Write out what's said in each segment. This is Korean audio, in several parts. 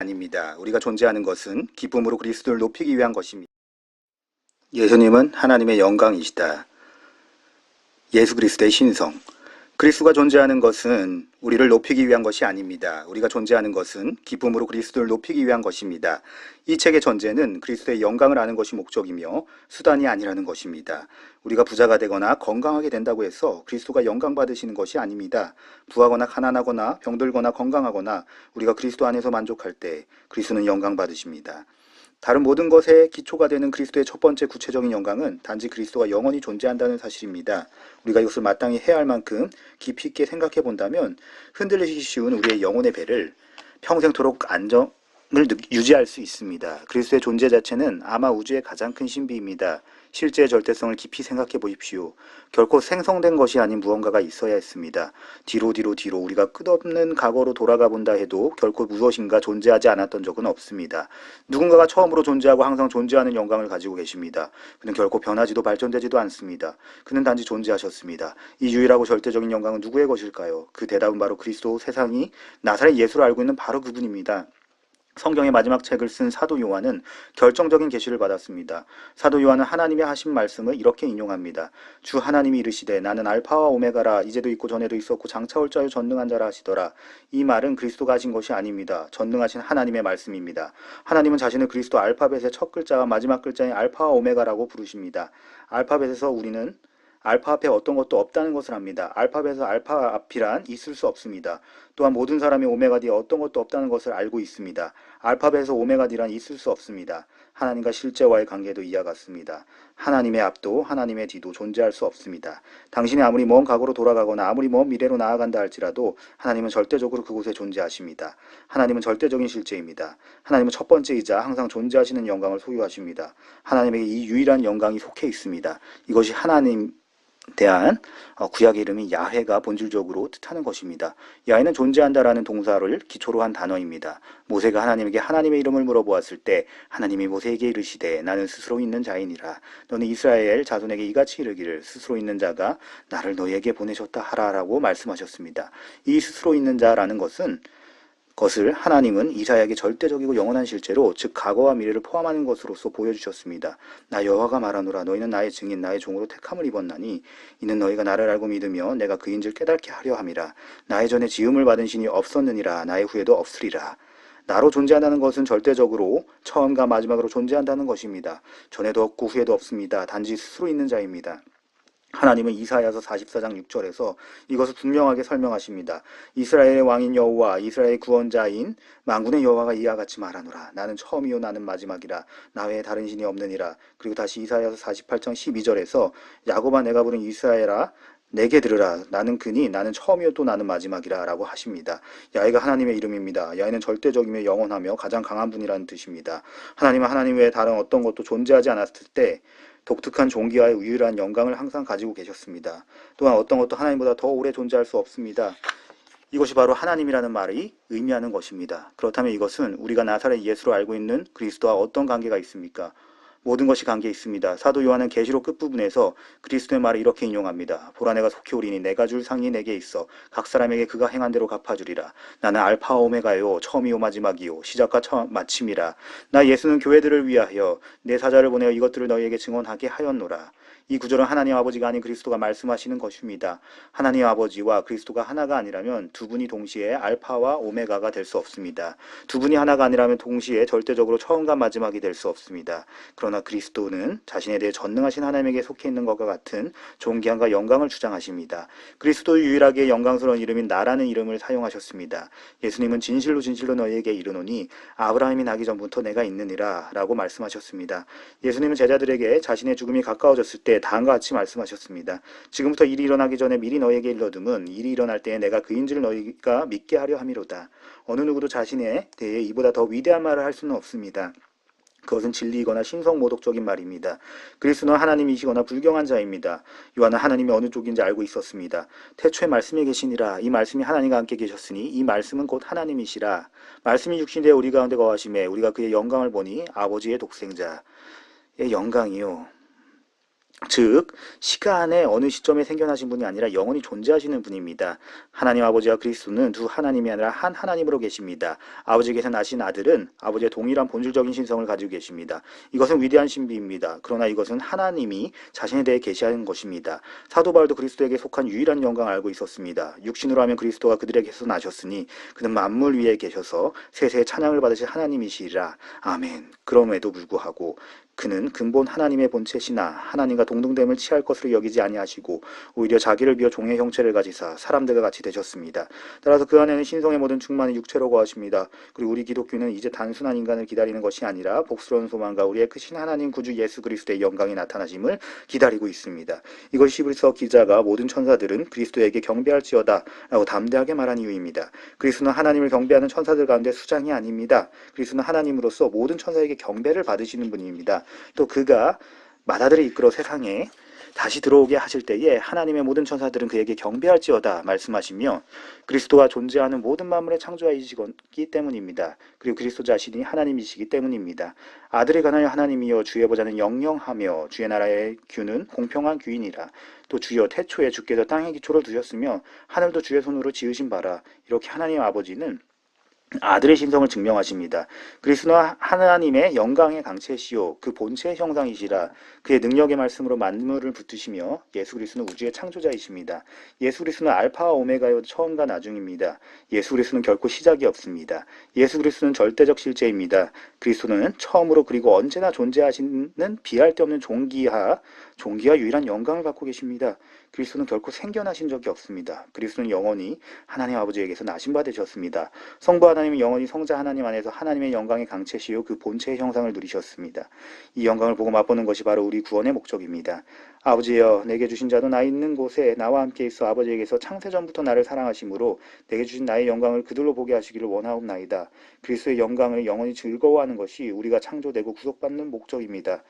아닙니다. 우리가 존재하는 것은 기쁨으로 그리스도를 높이기 위한 것입니다. 예수님은 하나님의 영광이시다. 예수 그리스도의 신성. 그리스도가 존재하는 것은 우리를 높이기 위한 것이 아닙니다. 우리가 존재하는 것은 기쁨으로 그리스도를 높이기 위한 것입니다. 이 책의 전제는 그리스도의 영광을 아는 것이 목적이며 수단이 아니라는 것입니다. 우리가 부자가 되거나 건강하게 된다고 해서 그리스도가 영광 받으시는 것이 아닙니다. 부하거나 가난하거나 병들거나 건강하거나 우리가 그리스도 안에서 만족할 때 그리스도는 영광 받으십니다. 다른 모든 것의 기초가 되는 그리스도의 첫 번째 구체적인 영광은 단지 그리스도가 영원히 존재한다는 사실입니다. 우리가 이것을 마땅히 해야 할 만큼 깊이 있게 생각해 본다면 흔들리기 쉬운 우리의 영혼의 배를 평생토록 안정을 유지할 수 있습니다. 그리스도의 존재 자체는 아마 우주의 가장 큰 신비입니다. 실제의 절대성을 깊이 생각해 보십시오. 결코 생성된 것이 아닌 무언가가 있어야 했습니다. 뒤로 우리가 끝없는 과거로 돌아가 본다 해도 결코 무엇인가 존재하지 않았던 적은 없습니다. 누군가가 처음으로 존재하고 항상 존재하는 영광을 가지고 계십니다. 그는 결코 변하지도 발전되지도 않습니다. 그는 단지 존재하셨습니다. 이 유일하고 절대적인 영광은 누구의 것일까요? 그 대답은 바로 그리스도, 세상이 나사렛 예수를 알고 있는 바로 그분입니다. 성경의 마지막 책을 쓴 사도 요한은 결정적인 계시를 받았습니다. 사도 요한은 하나님의 하신 말씀을 이렇게 인용합니다. 주 하나님이 이르시되 나는 알파와 오메가라, 이제도 있고 전에도 있었고 장차 올 자요 전능한 자라 하시더라. 이 말은 그리스도가 하신 것이 아닙니다. 전능하신 하나님의 말씀입니다. 하나님은 자신을 그리스도 알파벳의 첫 글자와 마지막 글자인 알파와 오메가라고 부르십니다. 알파벳에서 우리는 알파 앞에 어떤 것도 없다는 것을 압니다. 알파벳에서 알파 앞이란 있을 수 없습니다. 또한 모든 사람이 오메가 뒤에 어떤 것도 없다는 것을 알고 있습니다. 알파벳에서 오메가 뒤란 있을 수 없습니다. 하나님과 실제와의 관계도 이와 같습니다. 하나님의 앞도 하나님의 뒤도 존재할 수 없습니다. 당신이 아무리 먼 과거로 돌아가거나 아무리 먼 미래로 나아간다 할지라도 하나님은 절대적으로 그곳에 존재하십니다. 하나님은 절대적인 실제입니다. 하나님은 첫 번째이자 항상 존재하시는 영광을 소유하십니다. 하나님에게 이 유일한 영광이 속해 있습니다. 이것이 하나님 대한 구약의 이름인 야훼가 본질적으로 뜻하는 것입니다. 야훼는 존재한다라는 동사를 기초로 한 단어입니다. 모세가 하나님에게 하나님의 이름을 물어보았을 때 하나님이 모세에게 이르시되 나는 스스로 있는 자이니라. 너는 이스라엘 자손에게 이같이 이르기를 스스로 있는 자가 나를 너희에게 보내셨다 하라라고 말씀하셨습니다. 이 스스로 있는 자라는 것을 하나님은 이사야에게 절대적이고 영원한 실제로 즉 과거와 미래를 포함하는 것으로서 보여주셨습니다. 나 여호와가 말하노라. 너희는 나의 증인 나의 종으로 택함을 입었나니 이는 너희가 나를 알고 믿으며 내가 그인줄 깨닫게 하려 함이라. 나의 전에 지음을 받은 신이 없었느니라. 나의 후에도 없으리라. 나로 존재한다는 것은 절대적으로 처음과 마지막으로 존재한다는 것입니다. 전에도 없고 후에도 없습니다. 단지 스스로 있는 자입니다. 하나님은 이사야서 44장 6절에서 이것을 분명하게 설명하십니다. 이스라엘의 왕인 여호와 이스라엘의 구원자인 만군의 여호와가 이와 같이 말하노라. 나는 처음이요 나는 마지막이라. 나 외에 다른 신이 없느니라. 그리고 다시 이사야서 48장 12절에서 야곱아 내가 부른 이스라엘아 내게 들으라. 나는 그니 나는 처음이요 또 나는 마지막이라 라고 하십니다. 야훼가 하나님의 이름입니다. 야훼는 절대적이며 영원하며 가장 강한 분이라는 뜻입니다. 하나님은 하나님 외에 다른 어떤 것도 존재하지 않았을 때 독특한 존귀와의 유일한 영광을 항상 가지고 계셨습니다. 또한 어떤 것도 하나님보다 더 오래 존재할 수 없습니다. 이것이 바로 하나님이라는 말이 의미하는 것입니다. 그렇다면 이것은 우리가 나사렛 예수로 알고 있는 그리스도와 어떤 관계가 있습니까? 모든 것이 관계 있습니다. 사도 요한은 계시록 끝부분에서 그리스도의 말을 이렇게 인용합니다. 보라 내가 속히 오리니 내가 줄 상이 내게 있어 각 사람에게 그가 행한 대로 갚아주리라. 나는 알파와 오메가요 처음이요 마지막이요 시작과 마침이라. 나 예수는 교회들을 위하여 내 사자를 보내어 이것들을 너희에게 증언하게 하였노라. 이 구절은 하나님 아버지가 아닌 그리스도가 말씀하시는 것입니다. 하나님 아버지와 그리스도가 하나가 아니라면 두 분이 동시에 알파와 오메가가 될 수 없습니다. 두 분이 하나가 아니라면 동시에 절대적으로 처음과 마지막이 될 수 없습니다. 그러나 그리스도는 자신에 대해 전능하신 하나님에게 속해 있는 것과 같은 존귀함과 영광을 주장하십니다. 그리스도의 유일하게 영광스러운 이름인 나라는 이름을 사용하셨습니다. 예수님은 진실로 너희에게 이르노니 아브라함이 나기 전부터 내가 있느니라 라고 말씀하셨습니다. 예수님은 제자들에게 자신의 죽음이 가까워졌을 때 다음과 같이 말씀하셨습니다. 지금부터 일이 일어나기 전에 미리 너희에게 일러둠은 일이 일어날 때에 내가 그인 줄 너희가 믿게 하려 함이로다. 어느 누구도 자신에 대해 이보다 더 위대한 말을 할 수는 없습니다. 그것은 진리이거나 신성모독적인 말입니다. 그리스도는 하나님이시거나 불경한 자입니다. 요한은 하나님이 어느 쪽인지 알고 있었습니다. 태초에 말씀이 계시니라. 이 말씀이 하나님과 함께 계셨으니 이 말씀은 곧 하나님이시라. 말씀이 육신되어 우리 가운데 거하심에 우리가 그의 영광을 보니 아버지의 독생자의 영광이요 즉 시간의 어느 시점에 생겨나신 분이 아니라 영원히 존재하시는 분입니다. 하나님 아버지와 그리스도는 두 하나님이 아니라 한 하나님으로 계십니다. 아버지께서 나신 아들은 아버지의 동일한 본질적인 신성을 가지고 계십니다. 이것은 위대한 신비입니다. 그러나 이것은 하나님이 자신에 대해 계시하는 것입니다. 사도 바울도 그리스도에게 속한 유일한 영광을 알고 있었습니다. 육신으로 하면 그리스도가 그들에게서 나셨으니 그는 만물 위에 계셔서 세세의 찬양을 받으실 하나님이시리라. 아멘. 그럼에도 불구하고 그는 근본 하나님의 본체시나 하나님과 동등됨을 취할 것으로 여기지 아니하시고 오히려 자기를 비어 종의 형체를 가지사 사람들과 같이 되셨습니다. 따라서 그 안에는 신성의 모든 충만이 육체로 거하십니다. 그리고 우리 기독교는 이제 단순한 인간을 기다리는 것이 아니라 복스러운 소망과 우리의 크신 하나님 구주 예수 그리스도의 영광이 나타나심을 기다리고 있습니다. 이것이 히브리서 기자가 모든 천사들은 그리스도에게 경배할지어다 라고 담대하게 말한 이유입니다. 그리스도는 하나님을 경배하는 천사들 가운데 수장이 아닙니다. 그리스도는 하나님으로서 모든 천사에게 경배를 받으시는 분입니다. 또 그가 마다들을 이끌어 세상에 다시 들어오게 하실 때에 하나님의 모든 천사들은 그에게 경배할지어다 말씀하시며 그리스도가 존재하는 모든 만물의 창조하시기 때문입니다. 그리고 그리스도 자신이 하나님이시기 때문입니다. 아들에 관하여 하나님이여 주의 보좌는 영영하며 주의 나라의 규는 공평한 규이니라. 또 주여 태초에 주께서 땅의 기초를 두셨으며 하늘도 주의 손으로 지으신 바라. 이렇게 하나님 아버지는 아들의 신성을 증명하십니다. 그리스도는 하나님의 영광의 강체시요 그 본체의 형상이시라. 그의 능력의 말씀으로 만물을 붙드시며 예수 그리스도는 우주의 창조자이십니다. 예수 그리스도는 알파와 오메가요 처음과 나중입니다. 예수 그리스도는 결코 시작이 없습니다. 예수 그리스도는 절대적 실제입니다. 그리스도는 처음으로 그리고 언제나 존재하시는 비할 데 없는 종기와 유일한 영광을 갖고 계십니다. 그리스도는 결코 생겨나신 적이 없습니다. 그리스도는 영원히 하나님 아버지에게서 나신 바 되셨습니다. 성부 하나님은 영원히 성자 하나님 안에서 하나님의 영광의 강체시요 그 본체의 형상을 누리셨습니다. 이 영광을 보고 맛보는 것이 바로 우리 구원의 목적입니다. 아버지여 내게 주신 자도 나 있는 곳에 나와 함께 있어 아버지에게서 창세전부터 나를 사랑하심으로 내게 주신 나의 영광을 그들로 보게 하시기를 원하옵나이다. 그리스도의 영광을 영원히 즐거워하는 것이 우리가 창조되고 구속받는 목적입니다.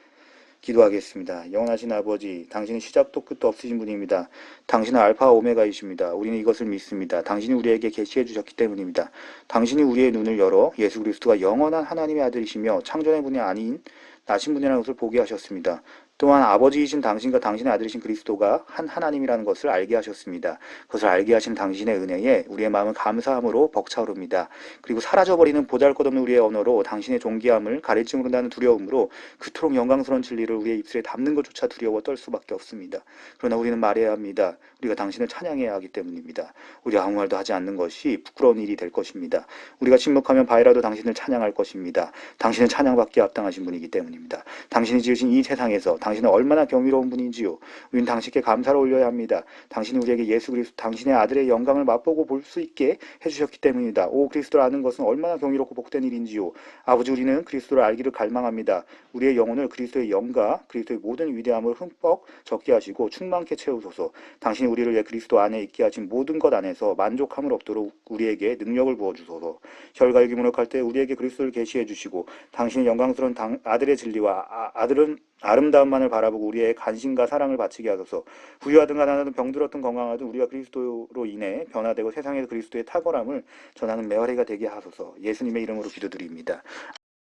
기도하겠습니다. 영원하신 아버지, 당신은 시작도 끝도 없으신 분입니다. 당신은 알파와 오메가이십니다. 우리는 이것을 믿습니다. 당신이 우리에게 계시해 주셨기 때문입니다. 당신이 우리의 눈을 열어 예수 그리스도가 영원한 하나님의 아들이시며 창조의 분이 아닌 나신 분이라는 것을 보게 하셨습니다. 또한 아버지이신 당신과 당신의 아들이신 그리스도가 한 하나님이라는 것을 알게 하셨습니다. 그것을 알게 하신 당신의 은혜에 우리의 마음은 감사함으로 벅차오릅니다. 그리고 사라져버리는 보잘것없는 우리의 언어로 당신의 존귀함을 가릴지 모른다는 두려움으로 그토록 영광스러운 진리를 우리의 입술에 담는 것조차 두려워 떨 수밖에 없습니다. 그러나 우리는 말해야 합니다. 우리가 당신을 찬양해야 하기 때문입니다. 우리가 아무 말도 하지 않는 것이 부끄러운 일이 될 것입니다. 우리가 침묵하면 바이라도 당신을 찬양할 것입니다. 당신은 찬양받기에 합당하신 분이기 때문입니다. 당신이 지으신 이 세상에서 당신은 얼마나 경이로운 분인지요. 우리는 당신께 감사를 올려야 합니다. 당신이 우리에게 예수 그리스도 당신의 아들의 영광을 맛보고 볼 수 있게 해주셨기 때문입니다. 오 그리스도를 아는 것은 얼마나 경이롭고 복된 일인지요. 아버지 우리는 그리스도를 알기를 갈망합니다. 우리의 영혼을 그리스도의 영과 그리스도의 모든 위대함을 흠뻑 적게 하시고 충만케 채우소서. 당신이 우리를 위해 그리스도 안에 있게 하신 모든 것 안에서 만족함을 얻도록 우리에게 능력을 부어주소서. 혈과육이 무력할 때 우리에게 그리스도를 계시해 주시고 당신의 영광스러운 아들의 진리와 아들은 아름다움만을 바라보고 우리의 간신과 사랑을 바치게 하소서. 부유하든 가난하든 병들었든 건강하든 우리가 그리스도로 인해 변화되고 세상에서 그리스도의 탁월함을 전하는 메아리가 되게 하소서. 예수님의 이름으로 기도드립니다.